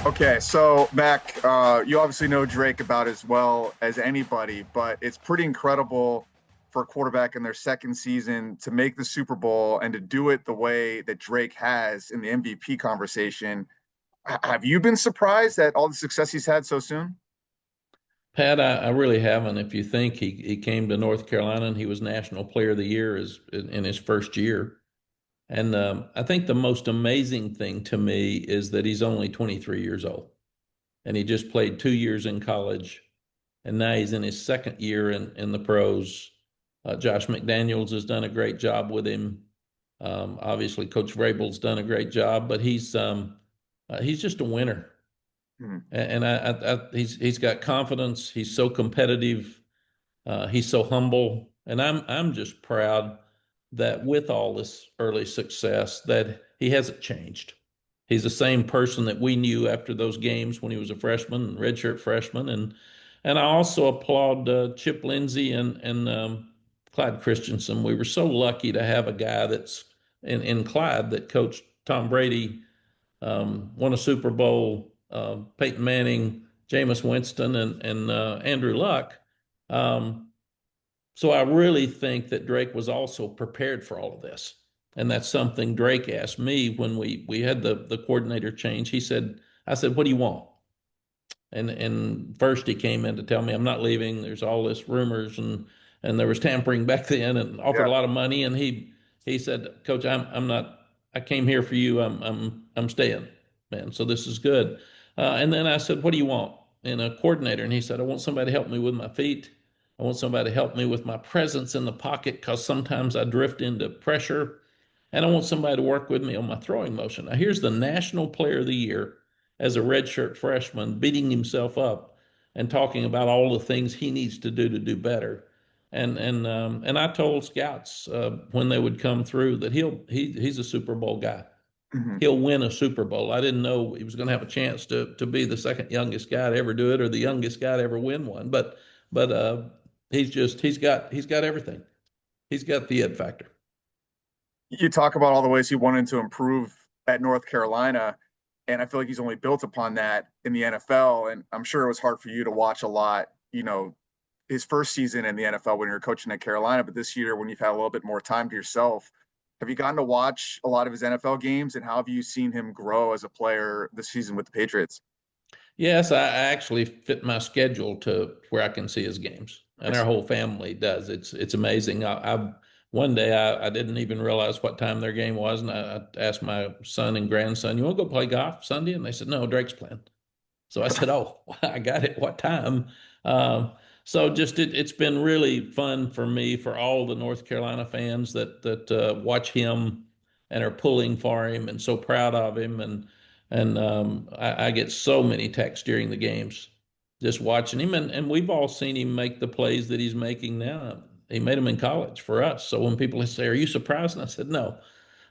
Okay, so Mac, you obviously know Drake about as well as anybody, but it's pretty incredible for a quarterback in their second season to make the Super Bowl and to do it the way that Drake has in the MVP conversation. Have you been surprised at all the success he's had so soon? Pat, I really haven't. If you think he came to North Carolina and he was National Player of the Year in his first year. And I think the most amazing thing to me is that he's only 23 years old and he just played 2 years in college. And now he's in his second year in the pros. Josh McDaniels has done a great job with him. Obviously, Coach Vrabel's done a great job, but he's just a winner. Hmm. He's got confidence. He's so competitive. He's so humble, and I'm just proud that with all this early success, that he hasn't changed. He's the same person that we knew after those games when he was a freshman, redshirt freshman, and I also applaud Chip Lindsey and Clyde Christensen. We were so lucky to have a guy that's in Clyde that coached Tom Brady, won a Super Bowl, Peyton Manning, Jameis Winston, and Andrew Luck. Um, so I really think that Drake was also prepared for all of this. And that's something Drake asked me when we had the coordinator change. I said, what do you want? And first he came in to tell me I'm not leaving. There's all this rumors and there was tampering back then and offered Yeah. a lot of money. And he said, Coach, I'm not. I came here for you. I'm staying, man. So this is good. And then I said, what do you want in a coordinator? And he said, I want somebody to help me with my feet. I want somebody to help me with my presence in the pocket because sometimes I drift into pressure. And I want somebody to work with me on my throwing motion. Now, here's the National Player of the Year as a redshirt freshman, beating himself up and talking about all the things he needs to do better. And I told scouts when they would come through that he's a Super Bowl guy. Mhm. He'll win a Super Bowl. I didn't know he was going to have a chance to be the second youngest guy to ever do it or the youngest guy to ever win one. But he's got everything. He's got the ed factor. You talk about all the ways he wanted to improve at North Carolina, and I feel like he's only built upon that in the NFL. And I'm sure it was hard for you to watch a lot, his first season in the NFL when you were coaching at Carolina, but this year when you've had a little bit more time to yourself, have you gotten to watch a lot of his NFL games, and how have you seen him grow as a player this season with the Patriots? Yes, I actually fit my schedule to where I can see his games, and our Nice. whole family does. It's amazing. I one day I didn't even realize what time their game was, and I asked my son and grandson, "You want to go play golf Sunday?" And they said, "No, Drake's playing." So I said, "Oh, I got it. What time?" Um, so just it's been really fun for me for all the North Carolina fans that watch him and are pulling for him and so proud of him and I get so many texts during the games just watching him and we've all seen him make the plays that he's making now. He made them in college for us. So when people say, "Are you surprised?" And I said, "No,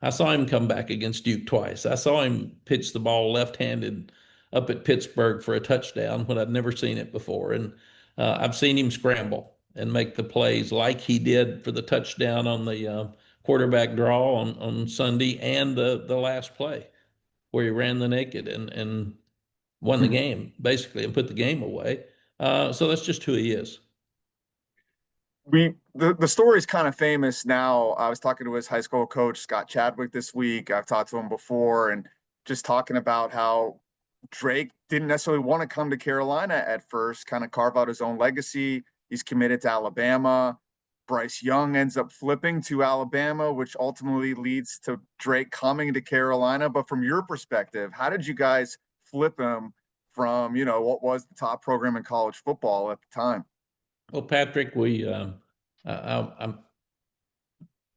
I saw him come back against Duke twice. I saw him pitch the ball left-handed up at Pittsburgh for a touchdown when I'd never seen it before. And I've seen him scramble and make the plays like he did for the touchdown on the quarterback draw on Sunday and the last play where he ran the naked and won the game basically and put the game away. So that's just who he is. The story's kind of famous now. I was talking to his high school coach, Scott Chadwick, this week. I've talked to him before and just talking about how Drake didn't necessarily want to come to Carolina at first, kind of carve out his own legacy. He's committed to Alabama. Bryce Young ends up flipping to Alabama, which ultimately leads to Drake coming to Carolina. But from your perspective, how did you guys flip him from, what was the top program in college football at the time? Well, Patrick, I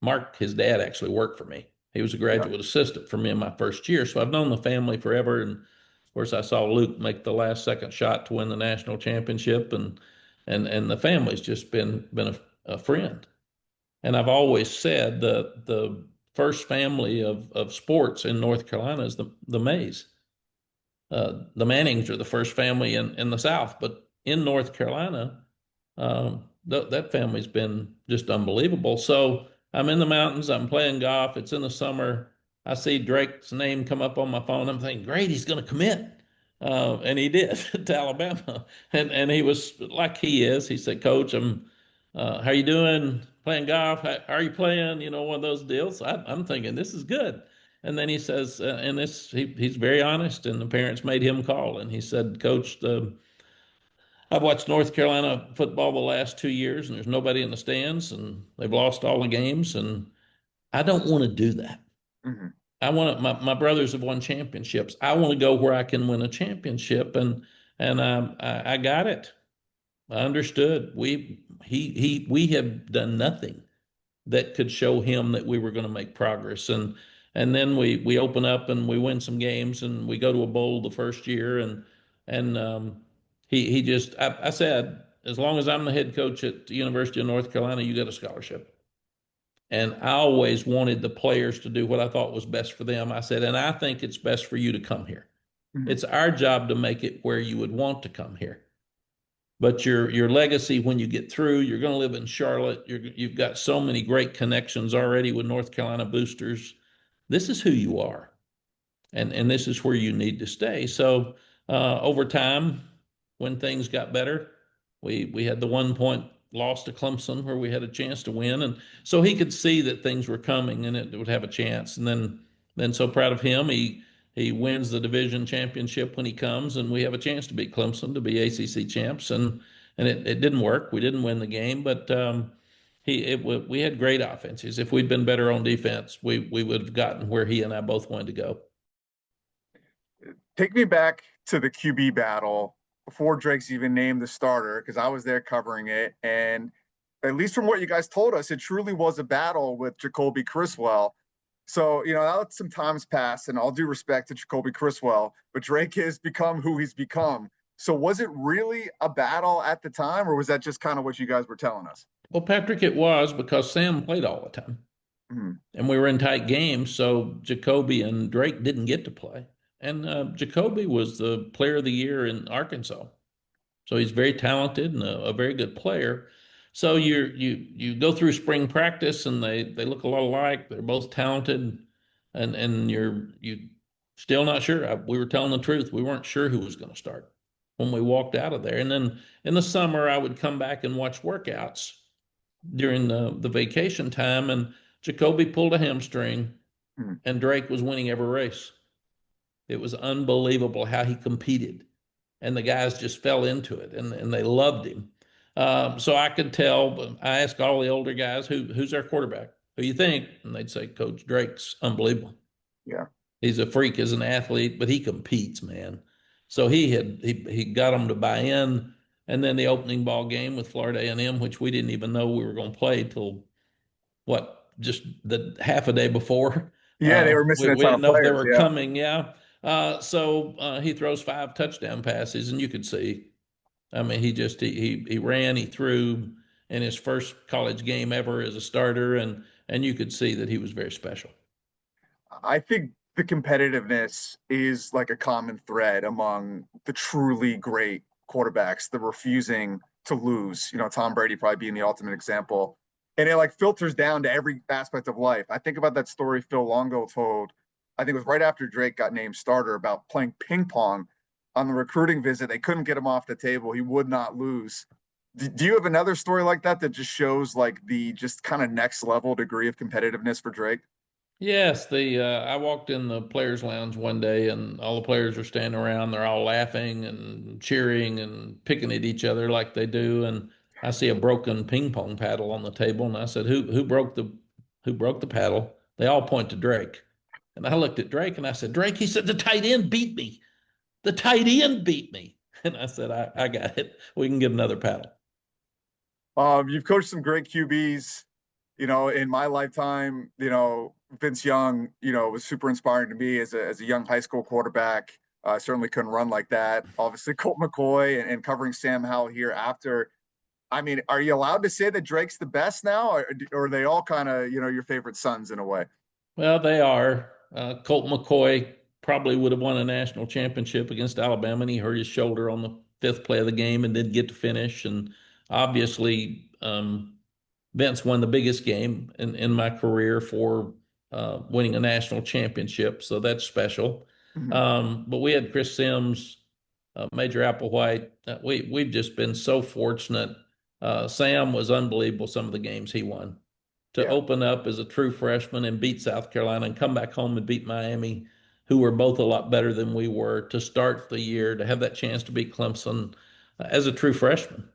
Mark, his dad, actually worked for me. He was a Yeah. graduate assistant for me in my first year. So I've known the family forever. And of course, I saw Luke make the last second shot to win the national championship. And the family's just been a friend. And I've always said the first family of sports in North Carolina is the Mays. The Mannings are the first family in the South, but in North Carolina, that family's been just unbelievable. So I'm in the mountains, I'm playing golf, it's in the summer. I see Drake's name come up on my phone. I'm thinking, great, he's going to commit. And he did to Alabama. And he was like he is. He said, Coach, how you doing? Playing golf? How are you playing? You know, one of those deals. I'm thinking this is good. And then he says, and he's very honest. And the parents made him call, and he said, Coach, I've watched North Carolina football the last 2 years, and there's nobody in the stands, and they've lost all the games, and I don't want to do that. Mhm. My brothers have won championships. I want to go where I can win a championship, and I got it. I understood. We have done nothing that could show him that we were going to make progress. And then we open up and we win some games and we go to a bowl the first year, and he just I said, as long as I'm the head coach at the University of North Carolina, you get a scholarship. And I always wanted the players to do what I thought was best for them. I said, and I think it's best for you to come here. Mhm. It's our job to make it where you would want to come here. But your legacy when you get through, you're going to live in Charlotte. You've got so many great connections already with North Carolina boosters. This is who you are, and this is where you need to stay. So over time, when things got better, we had the 1 point loss to Clemson where we had a chance to win, and so he could see that things were coming and it would have a chance. And then so proud of him, he wins the division championship when he comes, and we have a chance to beat Clemson to be ACC champs, and it didn't work. We didn't win the game, but we had great offenses. If we'd been better on defense, we would have gotten where he and I both wanted to go. Take me back to the QB battle before Drake's even named the starter, because I was there covering it. And at least from what you guys told us, it truly was a battle with Jacoby Criswell. So, now that some time's passed, and all due respect to Jacoby Criswell, but Drake has become who he's become. So, was it really a battle at the time, or was that just kind of what you guys were telling us? Well, Patrick, it was because Sam played all the time Mhm. and we were in tight games. So Jacoby and Drake didn't get to play. And Jacoby was the player of the year in Arkansas. So he's very talented and a very good player. So you go through spring practice and they look a lot alike. They're both talented, and you still not sure. We were telling the truth. We weren't sure who was going to start when we walked out of there. And then in the summer, I would come back and watch workouts during the vacation time, and Jacoby pulled a hamstring, Mhm. and Drake was winning every race. It was unbelievable how he competed, and the guys just fell into it, and they loved him. So I could tell. But I asked all the older guys, who's our quarterback? Who you think? And they'd say, Coach Drake's unbelievable. Yeah. He's a freak as an athlete, but he competes, man. So he got them to buy in, and then the opening ball game with Florida A&M, which we didn't even know we were going to play till what, just the half a day before. Yeah, they were missing a We ton didn't of know if they players. were Yeah. coming. Yeah. So he throws 5 touchdown passes, and you could see. I mean, he ran, he threw in his first college game ever as a starter, and you could see that he was very special. I think the competitiveness is like a common thread among the truly great quarterbacks, the refusing to lose. Tom Brady probably being the ultimate example. And it like filters down to every aspect of life. I think about that story Phil Longo told, I think it was right after Drake got named starter, about playing ping pong on the recruiting visit. They couldn't get him off the table. He would not lose. Do you have another story like that that just shows like the just kind of next level degree of competitiveness for Drake? Yes, the I walked in the players' lounge one day, and all the players are standing around. They're all laughing and cheering and picking at each other like they do. And I see a broken ping pong paddle on the table, and I said, "Who broke the paddle?" They all point to Drake, and I looked at Drake and I said, "Drake." He said, "The tight end beat me. The tight end beat me." And I said, "I got it. We can get another paddle." You've coached some great QBs, in my lifetime. Vince Young, was super inspiring to me as a young high school quarterback. I certainly couldn't run like that. Obviously, Colt McCoy and covering Sam Howell here after. I mean, are you allowed to say that Drake's the best now, or are they all kind of, your favorite sons in a way? Well, they are. Colt McCoy probably would have won a national championship against Alabama, and he hurt his shoulder on the fifth play of the game and didn't get to finish. And obviously, Vince won the biggest game in my career for winning a national championship, so that's special. Mhm. But we had Chris Sims. Major Applewhite. We've just been so fortunate. Sam was unbelievable. Some of the games he won to Yeah. open up as a true freshman and beat South Carolina and come back home and beat Miami, who were both a lot better than we were, to start the year, to have that chance to beat Clemson as a true freshman,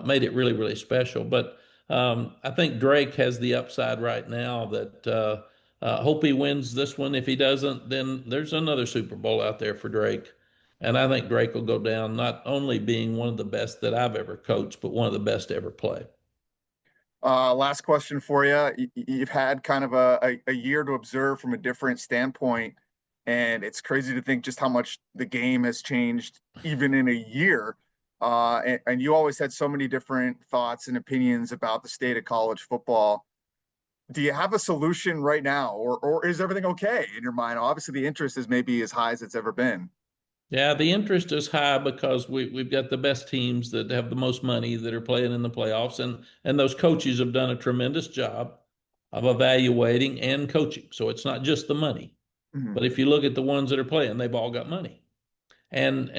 made it really, really special. But I think Drake has the upside right now that hope he wins this one. If he doesn't, then there's another Super Bowl out there for Drake. And I think Drake will go down not only being one of the best that I've ever coached, but one of the best to ever play. Last question for you. You've had kind of a year to observe from a different standpoint, and it's crazy to think just how much the game has changed even in a year. And you always had so many different thoughts and opinions about the state of college football. Do you have a solution right now, or is everything okay in your mind? Obviously, the interest is maybe as high as it's ever been. Yeah, the interest is high because we've got the best teams that have the most money that are playing in the playoffs, and those coaches have done a tremendous job of evaluating and coaching. So it's not just the money, Mhm. but if you look at the ones that are playing, they've all got money, and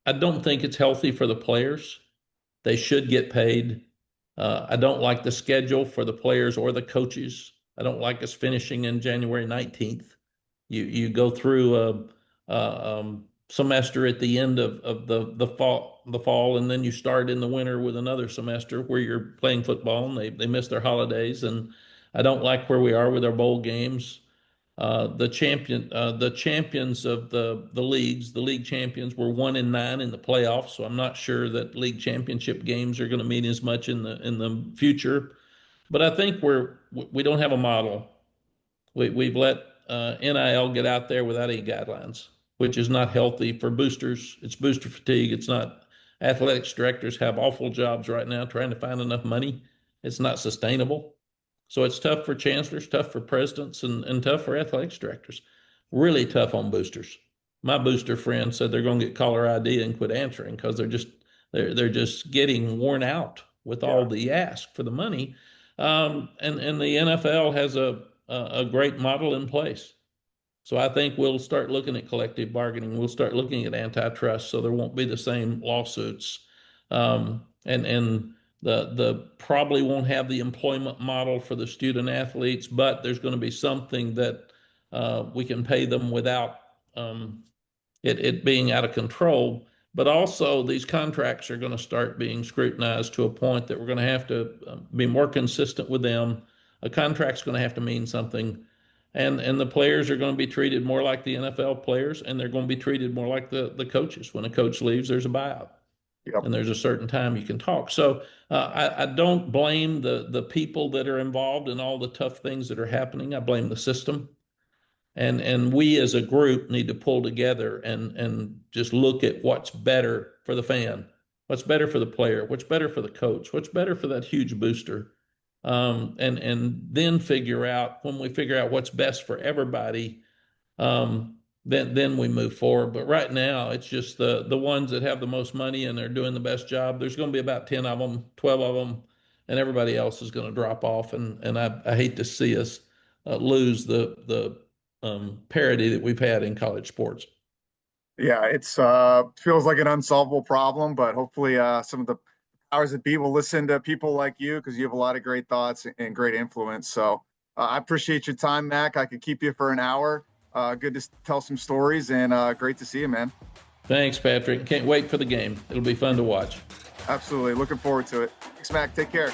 I don't think it's healthy for the players. They should get paid. I don't like the schedule for the players or the coaches. I don't like us finishing in January 19th. You go through a semester at the end of the fall, and then you start in the winter with another semester where you're playing football, and they miss their holidays. And I don't like where we are with our bowl games. The champions of the league champions were 1-9 in the playoffs. So I'm not sure that league championship games are going to mean as much in the future. But I think we don't have a model. We've let NIL get out there without any guidelines, which is not healthy for boosters. It's booster fatigue. It's not. Athletics directors have awful jobs right now trying to find enough money. It's not sustainable. So it's tough for chancellors, tough for presidents, and tough for athletics directors. Really tough on boosters. My booster friend said they're going to get caller ID and quit answering because they're just getting worn out with all Yeah. the ask for the money. And the NFL has a great model in place. So I think we'll start looking at collective bargaining. We'll start looking at antitrust, so there won't be the same lawsuits, and the probably won't have the employment model for the student athletes, but there's going to be something that we can pay them without it being out of control. But also, these contracts are going to start being scrutinized to a point that we're going to have to be more consistent with them. A contract's going to have to mean something, and the players are going to be treated more like the NFL players, and they're going to be treated more like the coaches. When a coach leaves, there's a buyout, Yep. and there's a certain time you can talk. So I don't blame the people that are involved in all the tough things that are happening. I blame the system. And we as a group need to pull together and just look at what's better for the fan, what's better for the player, what's better for the coach, what's better for that huge booster, and then figure out, when we figure out what's best for everybody, then we move forward. But right now, it's just the ones that have the most money and they're doing the best job. There's going to be about 10 of them, 12 of them, and everybody else is going to drop off. And I hate to see us lose the parity that we've had in college sports. Yeah, it's feels like an unsolvable problem, but hopefully some of the powers that be will listen to people like you because you have a lot of great thoughts and great influence. So I appreciate your time, Mac. I could keep you for an hour. Good to tell some stories and great to see you, man. Thanks, Patrick. Can't wait for the game. It'll be fun to watch. Absolutely. Looking forward to it. Thanks, Mac. Take care.